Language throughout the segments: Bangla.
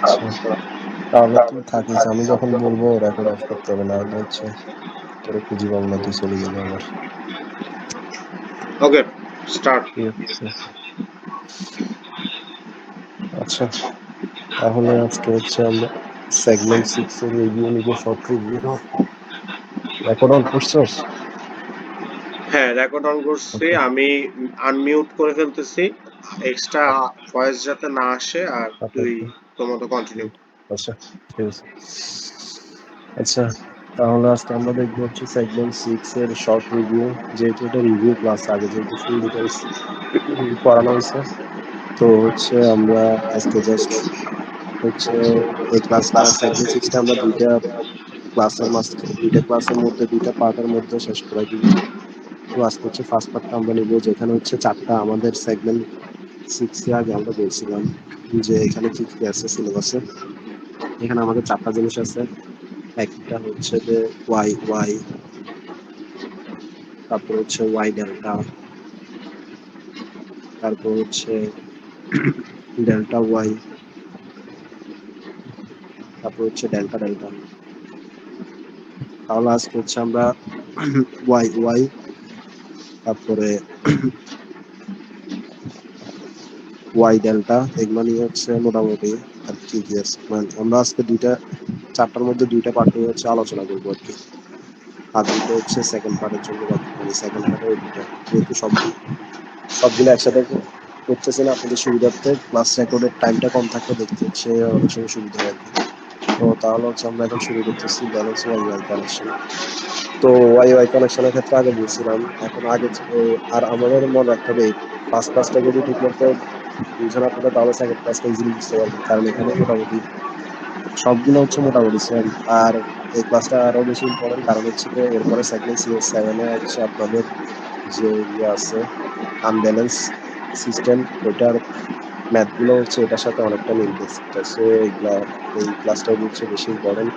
আচ্ছা, তাহলে তুই থাকিস, আমি যখন বলবো রেকর্ড অফ করতে হবে, না হলে হচ্ছে তোরে খুঁজি পাবো না, তুই চলে গেলে আবার। ওকে, স্টার্ট। ঠিক আছে, আচ্ছা তাহলে আজকে হচ্ছে আমরা সেগমেন্ট 6 এর রিভিউ নিব, শর্ট রিভিউ। রেকর্ড অন করছস? হ্যাঁ, রেকর্ড অন করছি। ওকে, আমি আনমিউট করে ফেলতেছি, এক্সট্রা ভয়েস যাতে না আসে। আর ওকে তুই ওকে, তোর মতো কন্টিনিউ। আচ্ছা ঠিক আছে। আচ্ছা তাহলে আজকে আমরা দেখবো হচ্ছে সেগমেন্ট 6 এর শর্ট রিভিউ। যেহেতু এটা রিভিউ ক্লাস, আগে যেহেতু ফুল ডিটেলস করানো হয়েছে, তো হচ্ছে আমরা আজকে জাস্ট হচ্ছে এই ক্লাসটা সেগমেন্ট 6টা আমরা দুইটা ক্লাসের মধ্যে, দুইটা পার্টের মধ্যে শেষ করে দিব। তো আজকে হচ্ছে ফার্স্ট পার্টটা আমরা নিব, যেখানে হচ্ছে চারটা আমাদের সেগমেন্ট 6 এ আগে আমরা বলছিলাম যে এখানে কি কি আছে সিলেবাসে। এখানে আমাদের চারটা জিনিস আছে। একটা হচ্ছে যে ওয়াই ওয়াই, তারপর হচ্ছে ওয়াই ডেল্টা, তারপর হচ্ছে ডেল্টা ওয়াই, তারপর হচ্ছে ডেল্টা ডেল্টা। তাহলে আজকে হচ্ছে আমরা ওয়াই ওয়াই, তারপরে ওয়াই ডেল্টা, এগুলো নিয়ে হচ্ছে মোটামুটি আর কি কি আছে, মানে আমরা আজকে চারটার মধ্যে দুইটা পার্ট নিয়ে হচ্ছে আলোচনা করবো আর কি। আর দুটো হচ্ছে সেকেন্ড পার্টের জন্য বাকি, মানে সেকেন্ড পার্টের ওই দুটো, যেহেতু সবগুলো একসাথে করতেছে না আপনাদের সুবিধার্থে, প্লাস রেকর্ডের টাইমটা কম থাকলে দেখতে হচ্ছে অনেক সময় সুবিধা হয় আর কি। তো তাহলে হচ্ছে আমরা এখন শুরু করতেছি ব্যালেন্স ওয়াই ওয়াই কানেকশন। তো ওয়াই ওয়াই কানেকশনের ক্ষেত্রে আগে বলছিলাম, এখন আর আমাদের মনে রাখতে হবে ফার্স্ট ক্লাসটা যদি ঠিক মতো বুঝে না থাকে তাহলে সেকেন্ড ক্লাসটা ইজিলি বুঝতে পারবেন, কারণ এখানে মোটামুটি সবগুলো হচ্ছে মোটামুটি সেম। আর এই ক্লাসটা আরো বেশি ইম্পর্টেন্ট, কারণ হচ্ছে যে এরপরে সেগমেন্ট 7 এ হচ্ছে আপনাদের যে ইয়ে আছে আনব্যালেন্স সিস্টেম, ওইটার ম্যাথ গুলো হচ্ছে এটার সাথে অনেকটা মিল বেসিকটা, সো এই ক্লাসটা হচ্ছে বেশি ইম্পর্টেন্ট।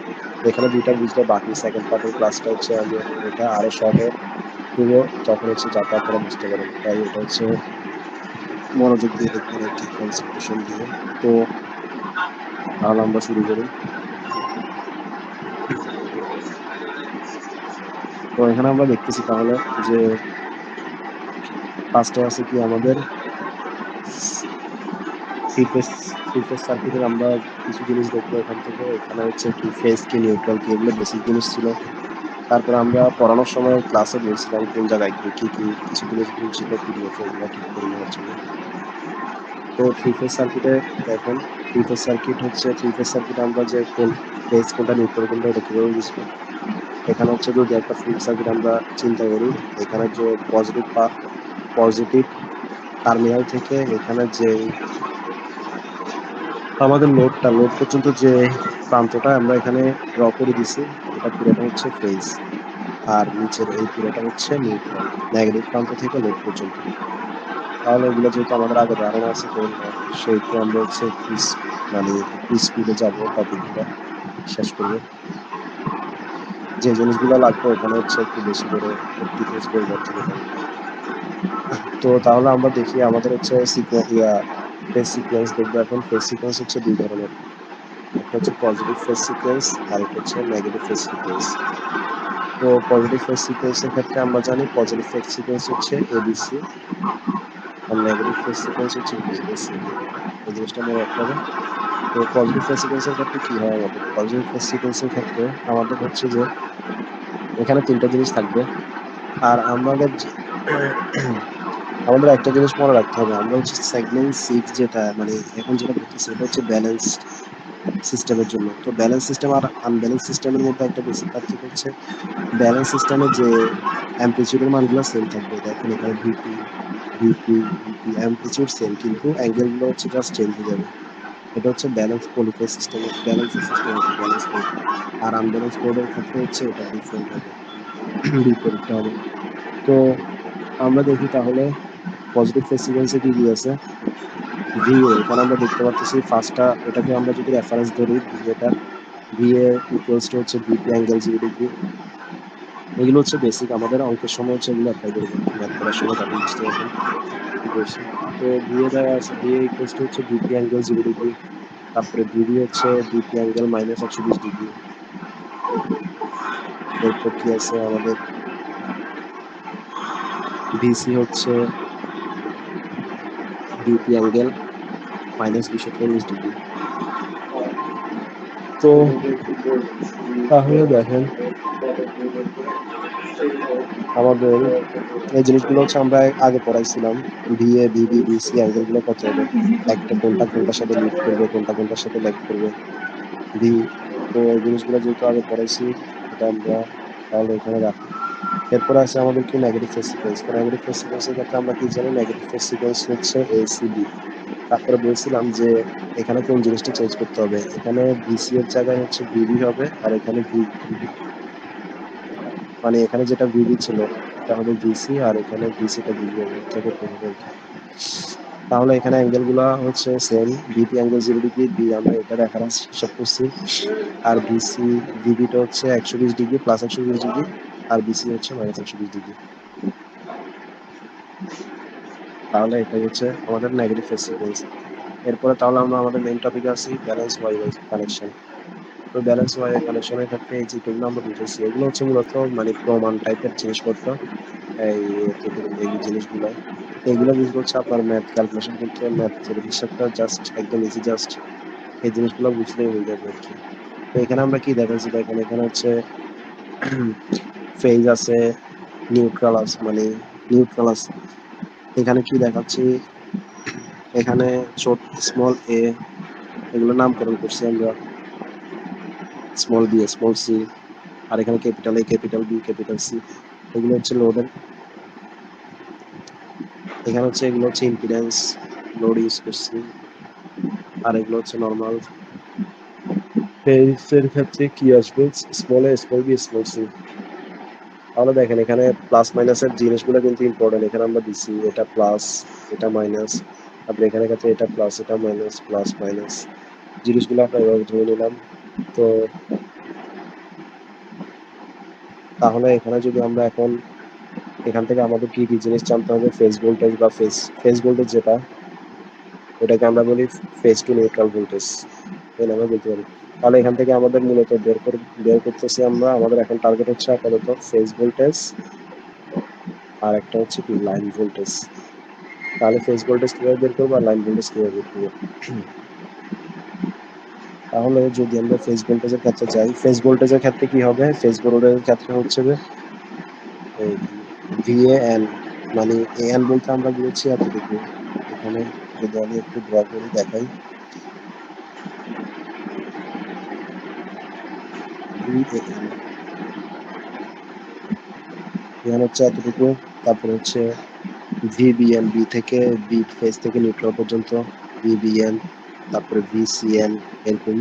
এখানে দুইটা বুঝলে বাকি সেকেন্ড পার্টের ক্লাসটা হচ্ছে আমি এটা আরো শর্টে দিব, তখন হচ্ছে যাতে আপনারা বুঝতে পারেন, তাই এটা হচ্ছে মনোযোগ দিয়ে দেখবেন আর কি, কনসেন্ট্রেশন দিয়ে। তো তাহলে আমরা শুরু করি। তো এখানে আমরা দেখতেছি তাহলে যে ফার্স্টে আছে কি আমাদের থ্রি ফেজ সার্কিটের আমরা কিছু জিনিস দেখবো এখান থেকে। এখানে হচ্ছে কি ফেজ কি নিউট্রাল কি, এগুলো বেসিক জিনিস ছিল। তারপরে আমরা পড়ানোর সময় ক্লাসে বলছিলাম কোন জায়গায় কি কি কি কিছু জিনিস ভুল ছিল পিডিএফ, এগুলো ঠিক করে নেওয়ার জন্য। তো থ্রি ফেজ সার্কিটে দেখেন, থ্রি ফেজ সার্কিট আমরা যে কোন ফেজ কোনটা নিউট্রাল কোনটা এটা কিভাবে বুঝবো। এখানে হচ্ছে যদি একটা ফুল সার্কিট আমরা চিন্তা করি, এখানে যে পজিটিভ টার্মিনাল থেকে এখানে যে আমাদের লোড পর্যন্ত যে প্রান্তটা আমরা এখানে ড্র করে দিছি, এটা পুরোটা হচ্ছে ফেজ। আর নিচের এই পুরোটা হচ্ছে নিউট্রাল, নেগেটিভ প্রান্ত থেকে লোড পর্যন্ত। তাহলে এগুলো যেহেতু আমাদের আগে ধারণা আছে, তো সেহেতু আমরা হচ্ছে মানে একটু স্পিডে যাবো, টপিক গুলা শেষ করবো। যে জিনিসগুলো লাগবে ওখানে হচ্ছে একটু বেশি করে ডিটেলস বলবো আর কি মোটামুটি। তো তাহলে আমরা দেখি আমাদের হচ্ছে ফেজ সিকোয়েন্স দেখবো। এখন ফেজ সিকোয়েন্স হচ্ছে দুই ধরনের, একটা হচ্ছে পজিটিভ ফেজ সিকোয়েন্স আর একটা হচ্ছে নেগেটিভ ফেজ সিকোয়েন্স। তো পজিটিভ ফেজ সিকোয়েন্সের ক্ষেত্রে আমরা জানি পজিটিভ ফেজ সিকোয়েন্স হচ্ছে এবিসি, আর নেগেটিভ ফেজ সিকোয়েন্স হচ্ছে কি এসিবি। এই জিনিসটা মনে রাখতে হবে। তো পজিটিভ ফেজ সিকোয়েন্সের ক্ষেত্রে কি হয়, আমাদের পজিটিভ ফেজ সিকোয়েন্সের ক্ষেত্রে আমাদের হচ্ছে যে এখানে তিনটা জিনিস থাকবে। আর আমাদের একটা জিনিস মনে রাখতে হবে, আমরা হচ্ছে সেগমেন্ট 6 যেটা মানে এখন যেটা করতেছি এটা হচ্ছে ব্যালেন্স সিস্টেমের জন্য। তো ব্যালেন্স সিস্টেম আর আনব্যালেন্স সিস্টেমের মধ্যে একটা বেসিক পার্থক্য হচ্ছে, ব্যালেন্স সিস্টেমে যে অ্যামপ্লিচিউডের মানগুলো সেম থাকবে। দেখেন এখানে ভিপি অ্যামপ্লিচিউড সেম, কিন্তু অ্যাঙ্গেল গুলো হচ্ছে জাস্ট চেঞ্জ হয়ে যাবে। এটা হচ্ছে ব্যালেন্সের সিস্টেম আর কি, ব্যালেন্স মোড। আর আনব্যালেন্স মোডের ক্ষেত্রে হচ্ছে এটা ডিফারেন্ট হবে, বিপরীতটা হবে। তো আমরা দেখি তাহলে পজিটিভ ফেজ সিকোয়েন্সে কি কি আছে। ভিএ, এখানে আমরা দেখতে পাচ্ছি ফার্স্টটা, এটাকে আমরা যদি রেফারেন্স ধরি ভিএ ইকুয়ালস টু হচ্ছে ভিপি অ্যাঙ্গেল 0 ডিগ্রি। এগুলো হচ্ছে বেসিক, আমাদের অঙ্কের সময় হচ্ছে এগুলো অ্যাপ্লাই করবো আর কি, ম্যাথ করার সময় তখন বুঝতে পারবেন কি করছি। তো ভিএ দেওয়া আছে, ভিএ ইকুয়ালস টু হচ্ছে ভিপি অ্যাঙ্গেল 0 ডিগ্রি। তারপরে বিবি হচ্ছে বিপি অ্যাঙ্গেল -120 ডিগ্রি। এরপর কি আছে আমাদের, ভিসি হচ্ছে বিপি অ্যাঙ্গেল -240 ডিগ্রি। তো তাহলে দেখেন আমাদের এই জিনিসগুলো হচ্ছে আমরা আগে পড়াইছিলাম, ভিএ ভিবি ভিসি অ্যাঙ্গেল গুলো কত হবে, একটা কোনটা কোনটার সাথে লিড করবে, কোনটা কোনটার সাথে ল্যাগ করবে, ভি। তো এই জিনিসগুলো যেহেতু আগে পড়াইছি, এটা আমরা তাহলে এখানে রাখি। এরপর আছে আমাদের কি negative phase sequence. Negative phase সিকোয়েন্সের ক্ষেত্রে আমরা কি জানি, নেগেটিভ ফেজ সিকোয়েন্স হচ্ছে এসিবি। তারপরে বলছিলাম যে এখানে কোন জিনিসটা চেঞ্জ করতে হবে, এখানে ভিসি এর জায়গায় হচ্ছে ভিবি হবে, আর এখানে ভিবি মানে এখানে যেটা ভিবি ছিল এটা হবে ভিসি, আর এখানে ভিসিটা ভিবি হবে, অর্থাৎ এরকম হবে আর কি। তাহলে এখানে অ্যাঙ্গেল গুলা হচ্ছে same, VP angle 0 degree, B আমরা এটা রেফারেন্স হিসাব করছি। আর ভিসি ভিবিটা হচ্ছে 120 ডিগ্রি, +120 ডিগ্রি, আর বিসি হচ্ছে -120 ডিগ্রি। তাহলে এটাই হচ্ছে আমাদের নেগেটিভ ফেজ সিকোয়েন্স। এরপরে তাহলে আমরা আমাদের মেইন টপিকে আসি, ব্যালেন্স ওয়াই ওয়াই কানেকশন। তো ব্যালেন্স ওয়াই ওয়াই কানেকশনের ক্ষেত্রে এই যেগুলো আমরা বুঝেছি, এগুলো হচ্ছে মূলত মানে প্রমাণ টাইপের জিনিসপত্র। এই এই জিনিসগুলো, এগুলো বুঝতে হচ্ছে আপনার ম্যাথ ক্যালকুলেশন করতে, ম্যাথের হিসাবটা জাস্ট একদম ইজি, জাস্ট এই জিনিসগুলো বুঝলেই হয়ে যাবে আর কি। তো এখানে আমরা কি দেখাচ্ছি দেখেন, এখানে হচ্ছে ফেজ আছে, নিউট্রাল আছে, মানে নিউট্রাল আছে। এখানে কি দেখাচ্ছি, এখানে ছোট স্মল এ, এগুলো নামকরণ করছি আমরা, স্মল বি স্মল সি, আর এখানে capital A capital B capital C, এগুলো হচ্ছে লোডের। এখানে হচ্ছে এগুলো হচ্ছে ইম্পিডেন্স, লোড ইউজ করছি, আর এগুলো হচ্ছে নর্মাল। ফেজের ক্ষেত্রে কি আসবে, small a small B small C. তাহলে দেখেন এখানে প্লাস মাইনাসের জিনিসগুলো কিন্তু ইম্পর্টেন্ট। এখানে আমরা দিচ্ছি এটা প্লাস, এটা মাইনাস, তারপরে এখানে কাছে এটা প্লাস, এটা মাইনাস, প্লাস মাইনাস, জিনিসগুলো আমরা এভাবে ধরে নিলাম। তো তাহলে এখানে যদি আমরা এখন এখান থেকে আমাদের কি কি জিনিস জানতে হবে, ফেজ ভোল্টেজ বা ফেজ ফেজ ভোল্টেজ যেটা, ওটাকে আমরা বলি ফেজ টু নিউট্রাল ভোল্টেজ, এই নামে বলতে পারি। তাহলে এখান থেকে আমাদের মূলত বের করতেছি আমরা, আমাদের এখন টার্গেট হচ্ছে আপাতত ফেজ ভোল্টেজ, আর একটা হচ্ছে কি লাইন ভোল্টেজ। তাহলে ফেজ ভোল্টেজ কিভাবে বের করবো আর লাইন ভোল্টেজ কিভাবে বের করবো। তাহলে যদি আমরা ফেজ ভোল্টেজের ক্ষেত্রে যাই, ফেজ ভোল্টেজের ক্ষেত্রে কি হবে, ফেজ ভোল্টেজের ক্ষেত্রে হচ্ছে যে এই ভিএএন, মানে এএন বলতে আমরা বুঝেছি এতটুকু। এখানে যদি আমি একটু ড্র করে দেখাই, ভিএএন এখানে হচ্ছে এতটুকু। তারপর হচ্ছে ভিবিএন, বি থেকে বি ফেজ থেকে নিউট্রাল পর্যন্ত ভিবিএন, তারপরে ভিসিএন, এরকম।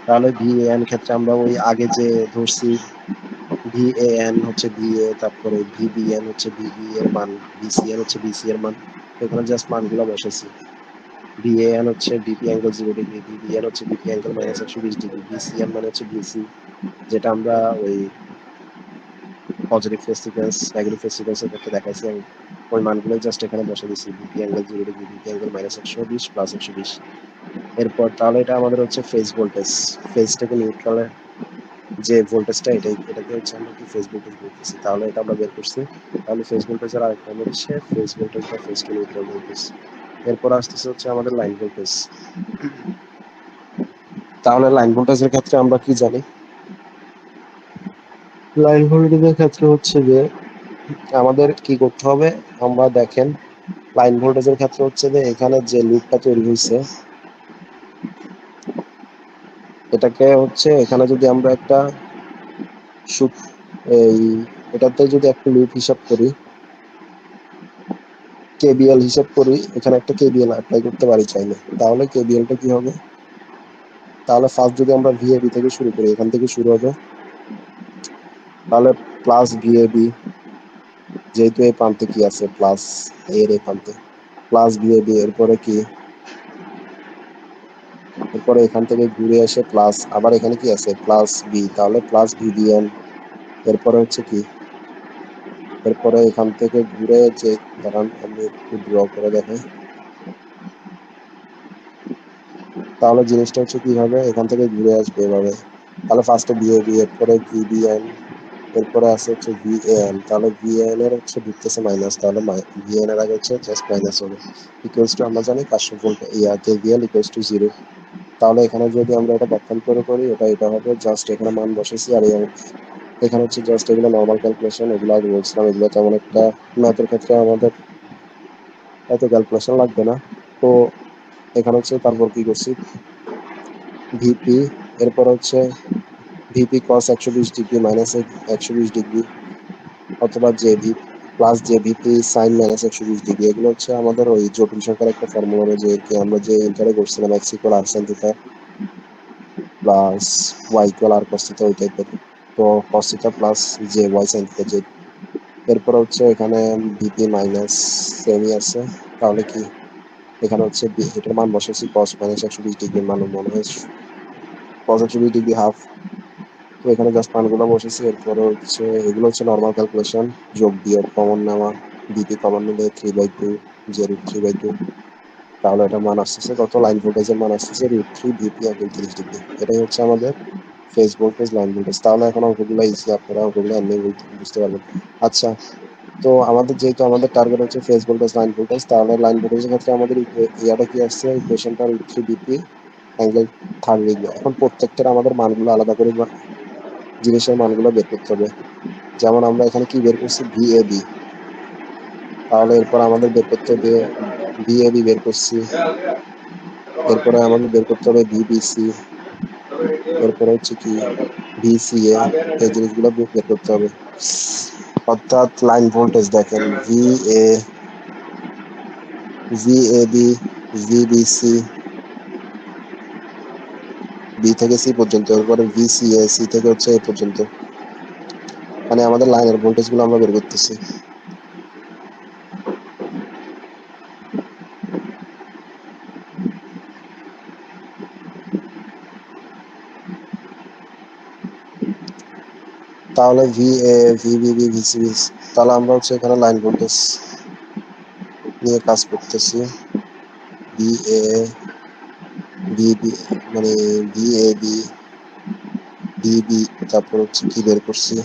তাহলে ভিএএন ক্ষেত্রে আমরা ওই আগে যে ধরছি, ভিএএন হচ্ছে ভিএ, তারপরে ভিবিএন হচ্ছে ভিবি এর মান, ভিসিএন হচ্ছে ভিসি এর মান। এখানে জাস্ট মানগুলো বসেছি। ভিএএন হচ্ছে বিপি অ্যাঙ্গেল 0 ডিগ্রি, ভিবিএন হচ্ছে বিপি অ্যাঙ্গেল -120 ডিগ্রি, ভিসিএন মানে হচ্ছে ভিসি, যেটা আমরা ওই positive phase sequence negative phase সিকোয়েন্সের ক্ষেত্রে দেখাইছি আমি। ওই মানগুলো জাস্ট এখানে বসে দিচ্ছি, BP angle 0 degree, BP angle -120 +120। এরপর তাহলে এটা আমাদের হচ্ছে ফেজ ভোল্টেজ, ফেজ থেকে নিউট্রালে যে ভোল্টেজটা, এটাকে হচ্ছে আমরা কি ফেজ ভোল্টেজ বলতেছি। তাহলে এটা আমরা বের করছি। তাহলে ফেজ ভোল্টেজের আরেকটা নাম হচ্ছে ফেজ ভোল্টেজ বা ফেজ টু নিউট্রাল ভোল্টেজ। এরপর আসতেছে হচ্ছে আমাদের লাইন ভোল্টেজ। তাহলে লাইন ভোল্টেজের ক্ষেত্রে আমরা কি জানি, লাইন ভোল্টেজের ক্ষেত্রে হচ্ছে যে আমাদের কি করতে হবে, আমরা দেখেন লাইন ভোল্টেজের ক্ষেত্রে হচ্ছে যে এখানে যে লুপটা তৈরি হয়েছে, এটাকে হচ্ছে এখানে যদি আমরা একটা এই এটাতে যদি একটা লুপ হিসাব করি, কেবিএল হিসাব করি, এখানে একটা কেবিএল অ্যাপ্লাই করতে পারি চাইলে, তাহলে কেবিএলটা কি হবে, তাহলে ফার্স্ট যদি আমরা ভিএবি থেকে শুরু করি, এখান থেকে শুরু হবে, তাহলে প্লাস ভিএবি, যেহেতু এই প্রান্তে কি আছে প্লাস, এর এই প্রান্তে প্লাস ভিএবি, এরপরে কি, এরপরে এখান থেকে ঘুরে এসে প্লাস, আবার এখানে কি আছে প্লাস বি, তাহলে প্লাস ভিবিএন। এরপরে হচ্ছে কি, এরপরে এখান থেকে ঘুরে যে, দাঁড়ান আমি একটু ড্র করে দেখাই, তাহলে জিনিসটা হচ্ছে কি হবে, এখান থেকে ঘুরে আসবে এভাবে। তাহলে ফার্স্টে ভিএবি, এরপরে ভিবিএন, এরপরে আছে হচ্ছে ভিএএন। তাহলে ভিএন এর হচ্ছে ঢুকতেছে মাইনাস, তাহলে ভিএন এর আগে হচ্ছে জাস্ট মাইনাস হবে। ইকুয়ালস টু আমরা জানি 500 ভোল্ট কেভিএল ইকুয়ালস টু 0। তাহলে এখানে যদি আমরা এটা ব্যাখ্যান করে করি, এটা হবে জাস্ট এখানে মান বসেছি। আর এখানে হচ্ছে জাস্ট এগুলো নর্মাল ক্যালকুলেশন, এগুলো আগে বলছিলাম, এগুলো তেমন একটা ম্যাথের ক্ষেত্রে আমাদের এত ক্যালকুলেশন লাগবে না। তো এখানে হচ্ছে তারপর কি করছি, ভিপি, এরপর হচ্ছে VP cos 120 degree minus 120 degree, অথবা JV plus JVP sine minus 120 degree. এগুলো হচ্ছে আমাদের ওই জটিল সংখ্যার একটা ফর্মুলা অনুযায়ী কি আমরা যে ইন্টারে করছিলাম, x equal r sine theta plus y equal r cos theta, ওই টাইপের। তো cos theta plus j y sine theta j. এরপর হচ্ছে এখানে ভিপি মাইনাস সেমি আছে। তাহলে কি এখানে হচ্ছে এটার মান বসাচ্ছি কস মাইনাস 120 ডিগ্রির মান মনে হয় কস 120 ডিগ্রি হাফ। তো এখানে জাস্ট মানগুলো বসেছি। এরপরে হচ্ছে এগুলো হচ্ছে নর্মাল ক্যালকুলেশন, যোগ বিয়োগ কমন নেওয়া, বিপি কমন নিলে 3/2 জে √3/2। তাহলে এটা মান আসতেছে কত, লাইন ভোল্টেজের মান আসতেছে √3 ভিপি অ্যাঙ্গেল 30 ডিগ্রি। এটাই হচ্ছে আমাদের ফেজ ভোল্টেজ, লাইন ভোল্টেজ। তাহলে এখন অঙ্কগুলো ইজি, আপনারা অঙ্কগুলো এমনি বুঝতে পারবেন। আচ্ছা, তো আমাদের যেহেতু আমাদের টার্গেট হচ্ছে ফেজ ভোল্টেজ লাইন ভোল্টেজ, তাহলে লাইন ভোল্টেজের ক্ষেত্রে আমাদের ইয়াটা কি আসছে, ইকুয়েশনটা √3 ভিপি অ্যাঙ্গেল 30 ডিগ্রি। এখন প্রত্যেকটার আমাদের মানগুলো আলাদা করে জিনিসের মানগুলো বের করতে হবে। যেমন আমরা এখানে কি বের করছি, ভিএবি। তাহলে এরপর আমাদের বের করতে হবে, ভিএবি বের করছি। এরপরে আমাদের বের করতে হবে ভিবিসি। এরপরে হচ্ছে কি ভিসিএ। এই জিনিসগুলো বের করতে হবে। অর্থাৎ লাইন ভোল্টেজ দেখেন, ভিএবি, ভিবিসি, বি থেকে সি পর্যন্ত, এরপরে ভিসিএ, সি থেকে হচ্ছে এ পর্যন্ত। মানে আমাদের লাইনের ভোল্টেজ গুলো আমরা বের করতেছি। তাহলে ভিএ, ভিবিবি, ভিসিবি, তাহলে আমরা হচ্ছে এখানে লাইন ভোল্টেজ নিয়ে কাজ করতেছি। ভিএ, ভিবি, মানে ভিএবি, ভিবি, তারপর হচ্ছে কি বের করছি,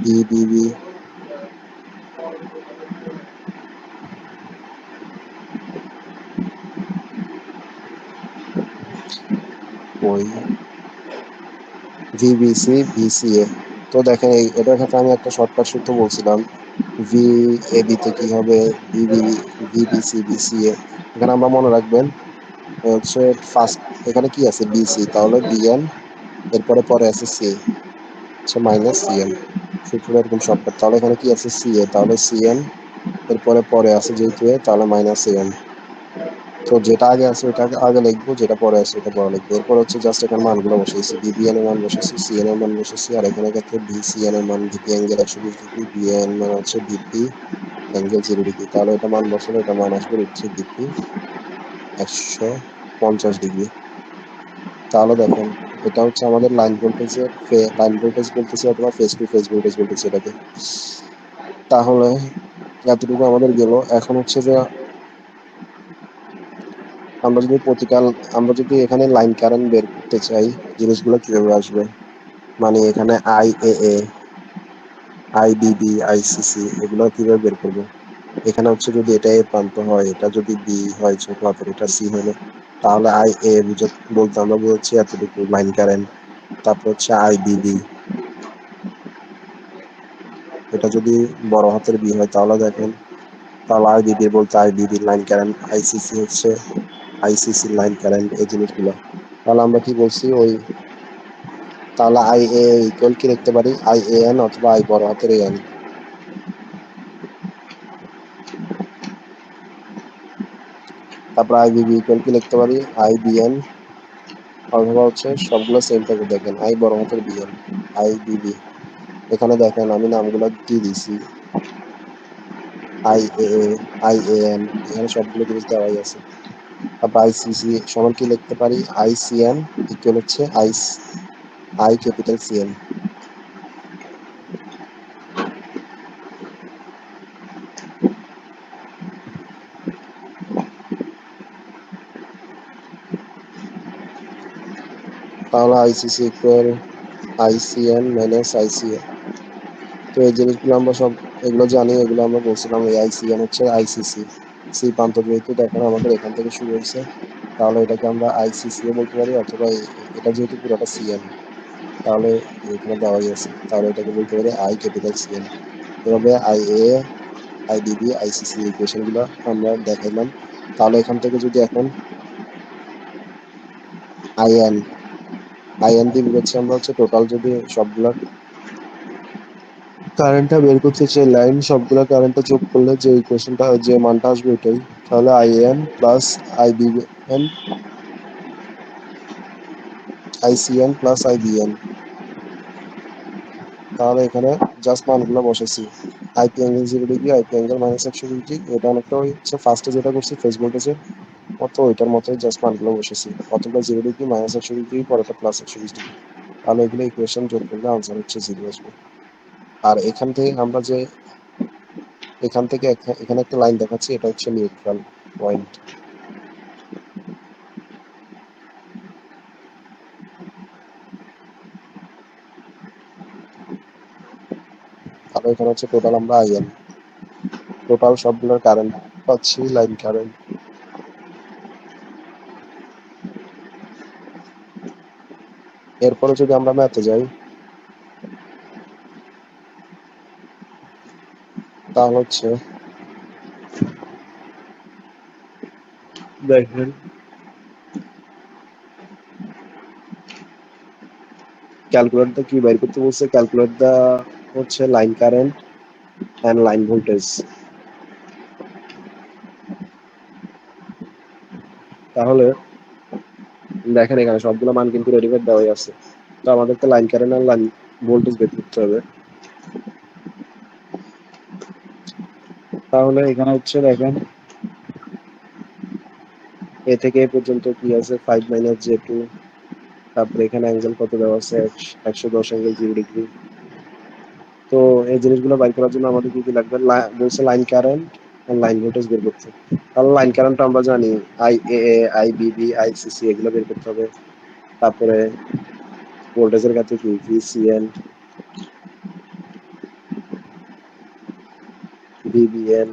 ভিবিবি, ওই ভিবিসি, ভিসিএ। তো দেখেন এটার ক্ষেত্রে আমি একটা শর্টকাট সূত্র বলছিলাম, ভিএবি তে কি হবে, ভিবি, ভিবিসি, ভিসিএ। এখানে আমরা মনে রাখবেন হচ্ছে ফার্স্ট এখানে কি আছে, বিসি, তাহলে বিএন, এরপরে পরে আছে সি, হচ্ছে মাইনাস সিএন। সূত্রটা এরকম শর্টকাট। তাহলে এখানে কি আছে, সিএ, তাহলে সিএন, এরপরে পরে আছে যেহেতু এ, তাহলে মাইনাস এন। তো যেটা আগে আছে ওটা আগে লিখবো, যেটা পরে আছে ওটা পরে লিখবো। এরপর হচ্ছে জাস্ট এখানে মানগুলো বসেছি, বিবিএন এর মান বসেছি, সিএন এর মান বসেছি। আর এখানে ক্ষেত্রে ভিসিএন এর মান, ভিপি অ্যাঙ্গেল 120 ডিগ্রি, বিএন মান হচ্ছে ভিপি অ্যাঙ্গেল 0 ডিগ্রি। তাহলে এটা মান বসালে এটা মান আসবে √3 ভিপি 150 ডিগ্রি। তাহলে দেখেন এটা হচ্ছে আমাদের লাইন ভোল্টেজের, লাইন ভোল্টেজ বলতেছি অথবা ফেজ টু ফেজ ভোল্টেজ বলতেছি এটাকে। তাহলে এতটুকু আমাদের গেল। এখন হচ্ছে যে আমরা যদি প্রতিকাল আমরা যদি এখানে লাইন কারেন্ট বের করতে চাই, জিনিসগুলো কিভাবে আসবে, মানে এখানে আইবিবি, আইসিসি, এগুলো কিভাবে বের করবো। এখানে হচ্ছে যদি এটা এ প্রান্ত হয়, এটা যদি বি হয় ছোট হাতের, এটা সি হলো, তাহলে আই এ বলতে আমরা বলছি এতটুকু লাইন কারেন্ট। তারপর হচ্ছে আইবিবি, এটা যদি বড় হাতের বি হয় তাহলে দেখেন, তাহলে আইবিবি বলতে আইবিবি লাইন কারেন্ট, আইসিসি হচ্ছে আইসিসি লাইন কারেন্ট, এই জিনিসগুলো। তাহলে আমরা কি বলছি ওই, তাহলে আই এ ইকুয়াল কি লিখতে পারি, আই এ এন অথবা আই বড় হাতের এন। তারপর আই বিবি ইকুয়াল কি লিখতে পারি, আই বি এন, অথবা হচ্ছে সবগুলো সেম থাকে। দেখেন আই বড় হাতের বি এন, আই বিবি। এখানে দেখেন আমি নামগুলো দিয়ে দিছি, I A, I A N, এখানে সবগুলো জিনিস দেওয়াই আছে। তারপর আইসিসি সমান কি লিখতে পারি, আই সি এন ইকুয়াল হচ্ছে আই ক্যাপিটাল সি এন। তাহলে আইসিসি ইকুয়াল আইসিএন মাইনাস আইসিএ। তো এই জিনিসগুলো আমরা সব এগুলো জানি, এগুলো আমরা বলছিলাম। এই আইসিএন হচ্ছে আইসিসি, সি প্রান্ত যেহেতু দেখেন আমাদের এখান থেকে শুরু হয়েছে, তাহলে এটাকে আমরা আইসিসি ও বলতে পারি, অথবা এটা যেহেতু পুরোটা সিএন, তাহলে এখানে দেওয়াই আছে, তাহলে এটাকে বলতে পারি আই ক্যাপিটাল সিএন। এভাবে I A, IDB, ICC equation গুলো আমরা দেখাইলাম। তাহলে এখান থেকে যদি এখন আইএন আইএন দিয়ে বেরোচ্ছে, আমরা হচ্ছে টোটাল যদি সবগুলা কারেন্টটা বের করতে চাই, লাইন সবগুলা কারেন্টটা যোগ করলে যে ইকুয়েশনটা, যে মানটা আসবে ওইটাই। তাহলে in plus IBN, ICN plus IBN. তাহলে এখানে জাস্ট মানগুলো বসেছি। IP angle 0 degree, IP angle -120 degree. এটা অনেকটা হচ্ছে ফার্স্টে যেটা করছি ফেজ ভোল্টেজের মতো, ওইটার মতোই জাস্ট মানগুলো বসেছি। প্রথমটা 0 ডিগ্রি, -120 ডিগ্রি, পরেরটা +120 ডিগ্রি। তাহলে এগুলো ইকুয়েশন যোগ করলে আনসার হচ্ছে 0 আসবে। আর এখান থেকে আমরা যে এখান থেকে এখানে একটা লাইন দেখাচ্ছি, এটা হচ্ছে নিউট্রাল পয়েন্ট। তাহলে এখানে হচ্ছে টোটাল আমরা আইএন, টোটাল সবগুলোর কারেন্ট পাচ্ছি, লাইন কারেন্ট। এরপরে যদি আমরা ম্যাথে যাই, তাহলে হচ্ছে দেখেন ক্যালকুলেট দা কি বের করতে বলছে, ক্যালকুলেট দা হচ্ছে line current and line voltage. তাহলে দেখেন এখানে সবগুলো মান কিন্তু রেডিমেড দেওয়াই আছে, তো আমাদেরকে লাইন কারেন্ট আর লাইন ভোল্টেজ বের করতে হবে। তাহলে এখানে হচ্ছে দেখেন এ থেকে এ পর্যন্ত কি আছে, 5 - j2। তারপরে এখানে অ্যাঙ্গেল কত দেওয়া আছে, 110 অ্যাঙ্গেল 0 ডিগ্রি। তো এই জিনিসগুলো বাইর করার জন্য আমাদের কি কি লাগবে, বলছে লাইন কারেন্ট আর লাইন ভোল্টেজ বের করতে। তাহলে লাইন কারেন্ট আমরা জানি, I A, I BB, I CC, এগুলো বের করতে হবে। তারপরে ভোল্টেজের ক্ষেত্রে কি ভিসিএন, ভিবিএন,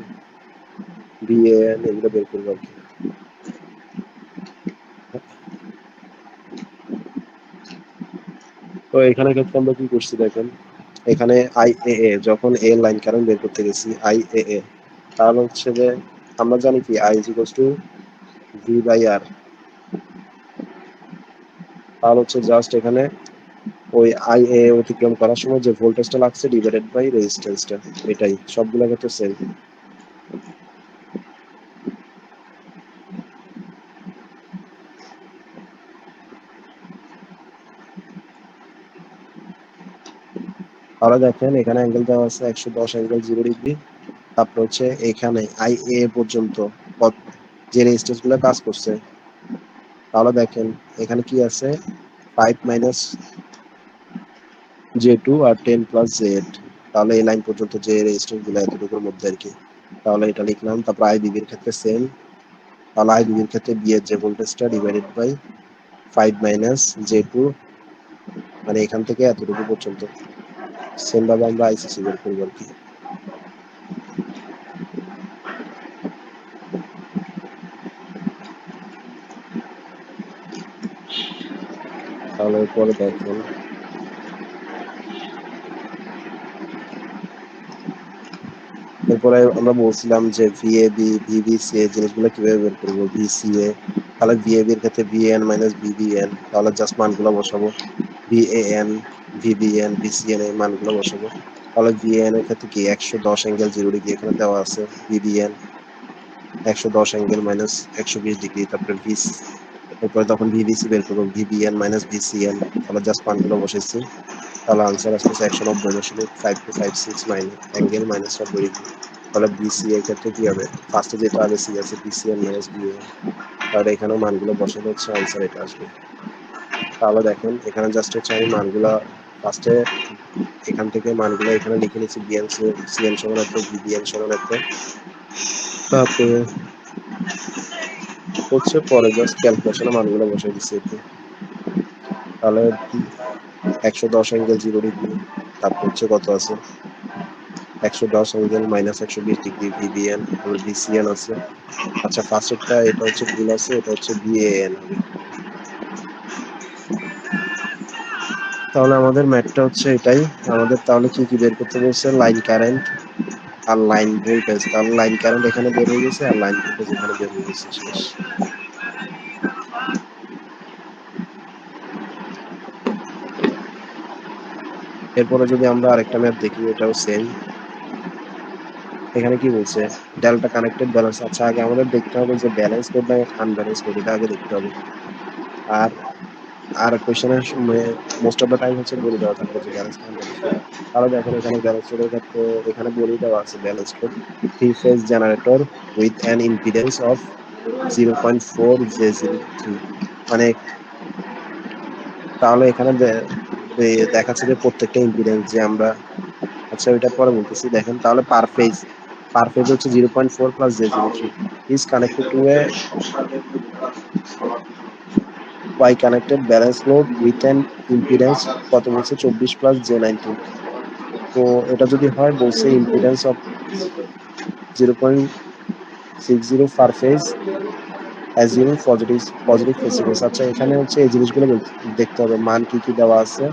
ভিএএন, এগুলো বের করবো আর কি। তো এখানে ক্ষেত্রে আমরা কি করছি দেখেন, এখানে আই এ যখন এ লাইন কারেন্ট বের করতে গেছি, আই এ, তাহলে হচ্ছে যে আমরা জানি কি I equals to V by R. তাহলে হচ্ছে জাস্ট এখানে ওই আই এ অতিক্রম করার সময় যে ভোল্টেজটা লাগছে ডিভাইডেড বাই রেজিস্ট্যান্সটা, এটাই সবগুলো ক্ষেত্রে সেম। তাহলে দেখেন এখানে অ্যাঙ্গেল দেওয়া আছে 110 অ্যাঙ্গেল 0 ডিগ্রি। তারপর হচ্ছে এখানে আই এ পর্যন্ত যে রেজিস্ট্যান্স গুলো কাজ করছে, তাহলে দেখেন এখানে কি আছে, 5 - j2 আর 10 + j8। তাহলে এই লাইন পর্যন্ত যে রেজিস্ট্যান্স গুলো এতটুকুর মধ্যে আর কি। তাহলে এটা লিখলাম। তারপর আই বিবির ক্ষেত্রে সেম। তাহলে আই বিবির ক্ষেত্রে বি এর যে ভোল্টেজটা ডিভাইডেড বাই 5 - j2, মানে এখান থেকে এতটুকু পর্যন্ত। সেম ভাবে আমরা আইসিসি বের করবো আর কি। তাহলে পরে দেখেন এরপরে আমরা বলছিলাম যে ভিএবি, ভিবিসি এই জিনিসগুলো কিভাবে বের করবো, ভিসিএ। তাহলে ভিএবি এর ক্ষেত্রে ভিএন মাইনাস ভিবিএন, তাহলে জাস্ট মানগুলো বসাবো। ভিএএন, ভিবিএন, ভিসিএন এই মানগুলো বসাবো। তাহলে ভিএন এর ক্ষেত্রে কি 110 অ্যাঙ্গেল 0 ডিগ্রি এখানে দেওয়া আছে, ভিবিএন 110 অ্যাঙ্গেল -120 ডিগ্রি। তারপরে এরপরে তখন ভিবিসি বের করবো, ভিবিএন মাইনাস ভিসিএন। তাহলে জাস্ট মানগুলো বসাইছি। তাহলে আনসার আসতেছে 190.556 অ্যাঙ্গেল -90 ডিগ্রি। তাহলে বিসি এর ক্ষেত্রে কি হবে, ফার্স্টে যেটা আগে সি আছে, বিসিএন মাইনাস বিএন। তাহলে এখানেও মানগুলো বসালে হচ্ছে আনসার এটা আসবে। তাহলে দেখেন এখানে জাস্ট হচ্ছে আমি মানগুলা ফার্স্টে এখান থেকে মানগুলো এখানে লিখে নিচ্ছি, বিএন সিএন সমান এত, বিবিএন সমান এত। তারপরে হচ্ছে পরে জাস্ট ক্যালকুলেশনে মানগুলো বসাই দিচ্ছি এতে। তাহলে 110 অ্যাঙ্গেল 0 ডিগ্রি, তারপর হচ্ছে কত আছে 110 অ্যাঙ্গেল মাইনাস 120 ডিগ্রি ভিবিএন, তারপর ভিসিএন আছে। আচ্ছা ফার্স্টেরটা এটা হচ্ছে ভুল আছে, এটা হচ্ছে ভিএএন হবে। তাহলে আমাদের ম্যাথটা হচ্ছে এটাই। আমাদের তাহলে কি কি বের করতে বলছে, লাইন কারেন্ট আর লাইন ভোল্টেজ। তাহলে লাইন কারেন্ট এখানে বের হয়ে গেছে আর লাইন ভোল্টেজ এখানে বের হয়ে গেছে, শেষ। এরপরে যদি আমরা আরেকটা ম্যাথ দেখি, এটাও সেম। এখানে কি বলছে, ডেল্টা কানেক্টেড ব্যালেন্স। আচ্ছা আগে আমাদের দেখতে হবে যে ব্যালেন্স লোড না আনব্যালেন্স লোড, এটা আগে দেখতে হবে। আর আর কোয়েশ্চেনের সময় মোস্ট অফ দ্য টাইম হচ্ছে বলে দেওয়া থাকবে যে ব্যালেন্স না আনব্যালেন্স লোড। তাহলে দেখেন এখানে ব্যালেন্স লোডের ক্ষেত্রে এখানে বলেই দেওয়া আছে balance load three phase generator with an impedance of 0.4 J03। মানে তাহলে এখানে দেখাচ্ছে যে প্রত্যেকটা ইম্পিডেন্স যে আমরা, আচ্ছা ওইটা পরে বলতেছি। দেখেন তাহলে পার ফেজ হচ্ছে 0.4 plus J03 is connected to a Y connected balance load with an impedance কত বলছে 24 প্লাস J19। তো এটা যদি হয় বলছে impedance of 0.60 per phase assuming positive phase sequence. আচ্ছা এখানে হচ্ছে এই জিনিসগুলো দেখতে হবে, মান কি কি দেওয়া আছে,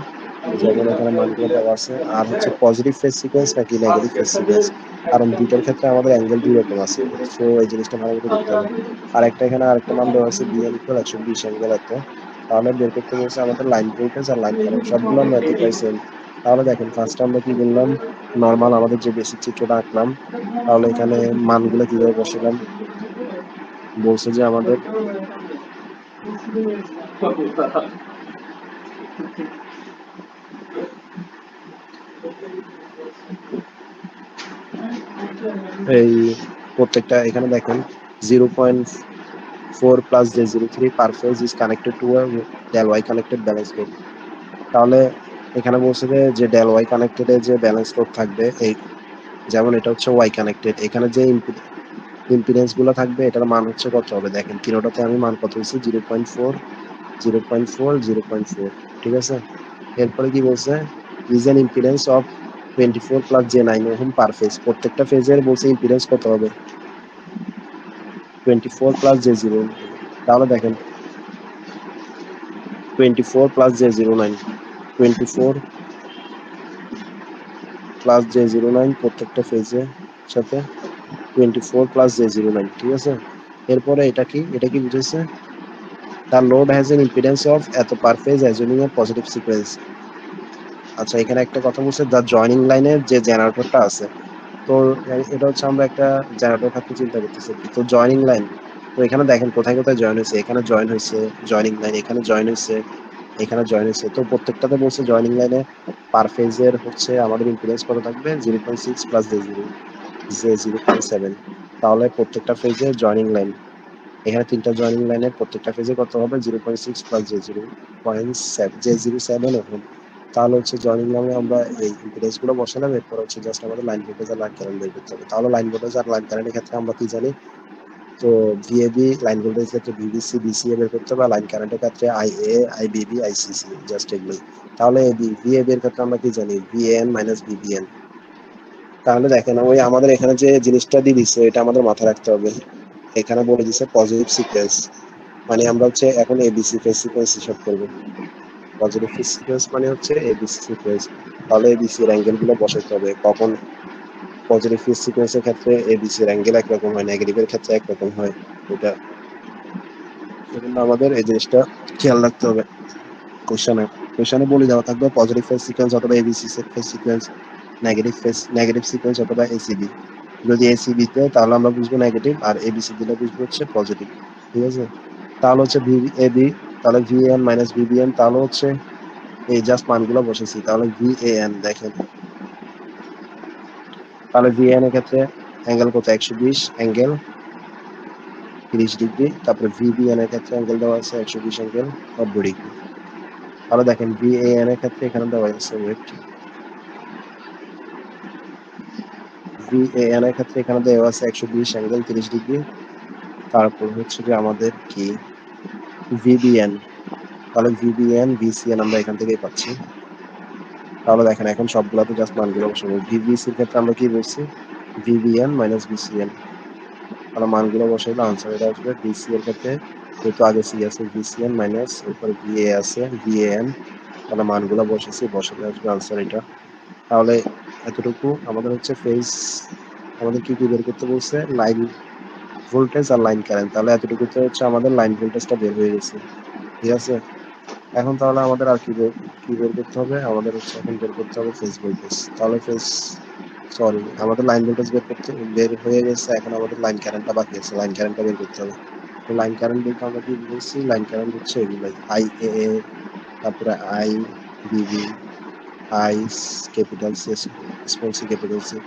যেমন এখানে মানগুলো দেওয়া আছে, আর হচ্ছে পজিটিভ ফেজ সিকোয়েন্স নাকি নেগেটিভ ফেজ সিকোয়েন্স, কারণ দুইটার ক্ষেত্রে আমাদের অ্যাঙ্গেল দুই রকম আছে। সো এই জিনিসটা ভালো মতো দেখতে হবে। আর একটা এখানে আরেকটা মান দেওয়া আছে বিএন ইকুয়াল 120 অ্যাঙ্গেল এত। তাহলে বের করতে বলছে আমাদের লাইন ভোল্টেজ আর লাইন কারেন্ট, সবগুলো ম্যাথই প্রায় সেম। তাহলে দেখেন ফার্স্টে আমরা কি বললাম, নর্মাল আমাদের যে বেসিক চিত্রটা আঁকলাম। তাহলে এখানে মানগুলো কিভাবে বসালাম, বলছে যে আমাদের এই প্রত্যেকটা এখানে দেখেন 0.4 plus J03 per phase is connected to del Y connected balance load. তাহলে এখানে বলছে যে ডেল ওয়াই কানেক্টেড যে ব্যালেন্স লোড থাকবে, এই যেমন এটা হচ্ছে ওয়াই কানেক্টেড, এখানে যে ইম্পিডেন্স গুলো থাকবে এটার মান হচ্ছে কত হবে, দেখেন তিনোটাতে আমি মান কত হয়েছে 0.4 0.4 0.4, ঠিক আছে। এরপরে কি বলছে, is an impedance of 24 plus J9 ohm per phase. প্রত্যেকটা ফেজের বলছে ইম্পিডেন্স কত হবে 24 প্লাস J09। তাহলে দেখেন 24 প্লাস J09, 24 প্লাস J09 প্রত্যেকটা ফেজের সাথে 24 প্লাস J09, ঠিক আছে। এরপরে এটা কি বুঝেছে, তার load has N impedance of এত পার ফেজ অ্যাজুমিং এ পজিটিভ সিকোয়েন্স। আচ্ছা এখানে একটা কথা বলছে, দ্য জয়নিং লাইনের যে জেনারেটরটা আছে, তো এটা হচ্ছে আমরা একটা জেনারেটর ক্ষেত্রে চিন্তা করতেছি। তো জয়নিং লাইন, তো এখানে দেখেন কোথায় কোথায় জয়েন হয়েছে, এখানে জয়েন হয়েছে জয়নিং লাইন, এখানে জয়েন হয়েছে, এখানে জয়েন হয়েছে। তো প্রত্যেকটাতে বলছে জয়নিং লাইনে পার ফেজের হচ্ছে আমাদের ইম্পিডেন্স কত থাকবে 0.6 প্লাস J0.7। তাহলে প্রত্যেকটা ফেজে জয়নিং লাইন, এখানে তিনটা জয়নিং লাইনের প্রত্যেকটা ফেজে কত হবে 0.6 প্লাস J0.7 ওহম। তাহলে হচ্ছে জয়নিং লাইনে আমরা এই ইম্পিডেন্স গুলো বসালাম, এরপর হচ্ছে জাস্ট আমাদের লাইন ভোল্টেজ আর লাইন কারেন্ট বের করতে হবে। তাহলে লাইন ভোল্টেজ আর লাইন কারেন্টের ক্ষেত্রে আমরা কি জানি, তো ভিএবি লাইন ভোল্টেজ ক্ষেত্রে ভিবিসি বিসিএ বের করতে হবে, আর লাইন কারেন্টের ক্ষেত্রে আইএ আইবিবি আইসিসি, জাস্ট এগুলোই। তাহলে ভিএবি এর ক্ষেত্রে আমরা কি জানি ভিএন মাইনাস ভিবিএন। তাহলে দেখেন ওই আমাদের এখানে যে জিনিসটা দিয়ে দিচ্ছে এটা আমাদের মাথায় রাখতে হবে। এখানে বলে দিচ্ছে পজিটিভ সিকোয়েন্স, মানে আমরা হচ্ছে এখন এবিসি ফেজ সিকোয়েন্স হিসাব করবো। পজিটিভ ফেজ সিকোয়েন্স মানে হচ্ছে এবিসি সিকোয়েন্স। তাহলে এবিসি এর অ্যাঙ্গেল গুলো বসাইতে হবে, কখন পজিটিভ ফেজ সিকোয়েন্সের ক্ষেত্রে এবিসি এর অ্যাঙ্গেল একরকম হয়, নেগেটিভের ক্ষেত্রে একরকম হয়। এটা সেজন্য আমাদের এই জিনিসটা খেয়াল রাখতে হবে। কোশ্চেনে বলে দেওয়া থাকবে পজিটিভ ফেজ সিকোয়েন্স অথবা ABC phase sequence, negative sequence অথবা এসিবি। যদি এসিবি তে তাহলে আমরা বুঝবো নেগেটিভ, আর এবিসি দিলে বুঝবো হচ্ছে পজিটিভ, ঠিক আছে। তাহলে হচ্ছে ভিএবি, তাহলে ভিএন মাইনাস ভিবিএন, তাহলে হচ্ছে এই জাস্ট মানগুলো বসেছি। তাহলে ভিএএন দেখেন, তাহলে ভিএন এর ক্ষেত্রে অ্যাঙ্গেল কত 120 অ্যাঙ্গেল 30 ডিগ্রি, তারপরে ভিবিএন এর ক্ষেত্রে অ্যাঙ্গেল দেওয়া আছে 120 অ্যাঙ্গেল 90 ডিগ্রি। তাহলে দেখেন ভিএএন এর ক্ষেত্রে এখানে দেওয়া আছে ওয়েট, ভিএএন এর ক্ষেত্রে এখানে দেওয়া আছে 120 অ্যাঙ্গেল 30 ডিগ্রি। তারপর হচ্ছে যে আমাদের কি ভিবিএন, তাহলে ভিবিএন ভিসিএন আমরা এখান থেকেই পাচ্ছি। তাহলে দেখেন এখন সবগুলোতে জাস্ট মানগুলো বসাবো। ভিভিসির ক্ষেত্রে আমরা কি বলছি, ভিবিএন মাইনাস ভিসিএন, তাহলে মানগুলো বসাইলে আনসার এটা আসবে। ভিসি এর ক্ষেত্রে যেহেতু আগে সি আছে, ভিসিএন মাইনাস এরপরে ভিএ আছে ভিএএন, তাহলে মানগুলো বসেছি, বসালে আসবে আনসার এটা। তাহলে এতটুকু আমাদের হচ্ছে ফেজ, আমাদের কি কি বের করতে বলছে, লাইন ভোল্টেজ আর লাইন কারেন্ট, তাহলে এতটুকুতে হচ্ছে আমাদের লাইন ভোল্টেজটা বের হয়ে গেছে, ঠিক আছে। এখন তাহলে আমাদের আর কি বের করতে হবে, আমাদের হচ্ছে এখন বের করতে হবে ফেজ ভোল্টেজ। তাহলে ফেজ, সরি, আমাদের লাইন ভোল্টেজ বের হয়ে গেছে, এখন আমাদের লাইন কারেন্টটা বাকি আছে, লাইন কারেন্টটা বের করতে হবে। তো লাইন কারেন্ট বলতে আমরা কি বলছি, লাইন কারেন্ট হচ্ছে এগুলাই, আই এ, তারপরে I BB, I capital C, small C capital C.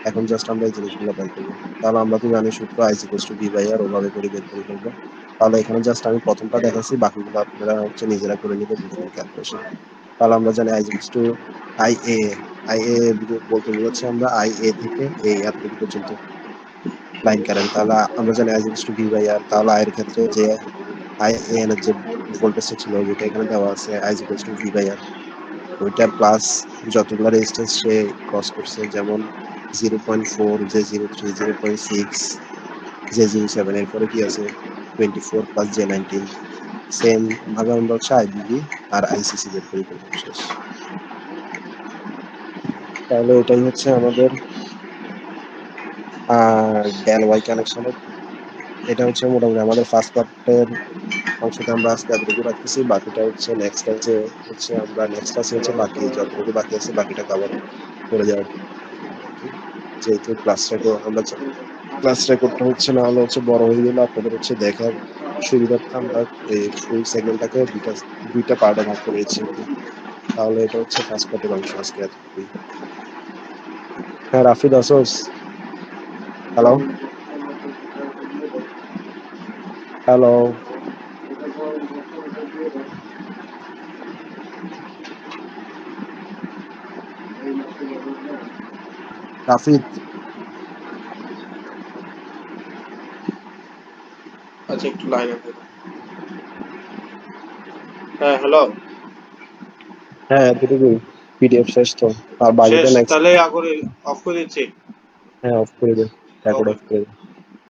এখন জাস্ট আমরা এই জিনিসগুলো বের করবো। তাহলে আমরা তো জানি সূত্র I equals to V by R, ওভাবে করে বের করে ফেলবো। তাহলে এখানে জাস্ট আমি প্রথমটা দেখাচ্ছি, বাকিগুলো আপনারা হচ্ছে নিজেরা করে নিতে বুঝবেন ক্যালকুলেশন। তাহলে আমরা জানি I equals two I A, I A বলতে বোঝাচ্ছে আমরা আই এ থেকে এই এতটুকু পর্যন্ত লাইন কারেন্ট। তাহলে আমরা জানি I equals to V by R, তাহলে আই এর ক্ষেত্রে যে আই এন এর যে ভোল্টেজটা ছিল যেটা এখানে দেওয়া আছে I equals to V by R, ওইটা প্লাস যতগুলো রেজিস্ট্যান্স সে ক্রস করছে, যেমন 0.4, J03, 0.6, J07, এরপরে কি আছে 24 প্লাস J19। সেম ভাবে আমরা হচ্ছে আইবিবি আর আইসিসি বের করে ফেলবো, শেষ। তাহলে এটাই হচ্ছে আমাদের ডেল ওয়াই কানেকশনের, এটা হচ্ছে মোটামুটি আমাদের ফার্স্ট পার্টের অংশটা আমরা আজকে এতটুকু রাখতেছি। বাকিটা হচ্ছে নেক্সট ক্লাসে, হচ্ছে আমরা নেক্সট ক্লাসে হচ্ছে বাকি যতটুকু বাকি আছে বাকিটা কভার করে যাওয়ার আর কি। যেহেতু ক্লাস রেকর্ডটা হচ্ছে না হলে হচ্ছে বড় হয়ে গেলে আপনাদের হচ্ছে দেখার সুবিধার্থে আমরা এই ফুল সেগমেন্টটাকে দুইটা পার্টে ভাগ করেছি আর কি। তাহলে এটা হচ্ছে ফার্স্ট পার্টের অংশ আজকে এতটুকুই। হ্যাঁ রাফিদ আসোস, হ্যালো হ্যালো রাফিদ। আচ্ছা একটু লাইনে থাকো। হ্যাঁ হ্যালো। হ্যাঁ এতটুকুই, পিডিএফ শেষ তো, আর বাকিটা শেষ, নেক্সট। তাহলে আগরে অফ করে দিচ্ছি। হ্যাঁ অফ করে দে, রেকর্ড ওকে। অফ করে দে।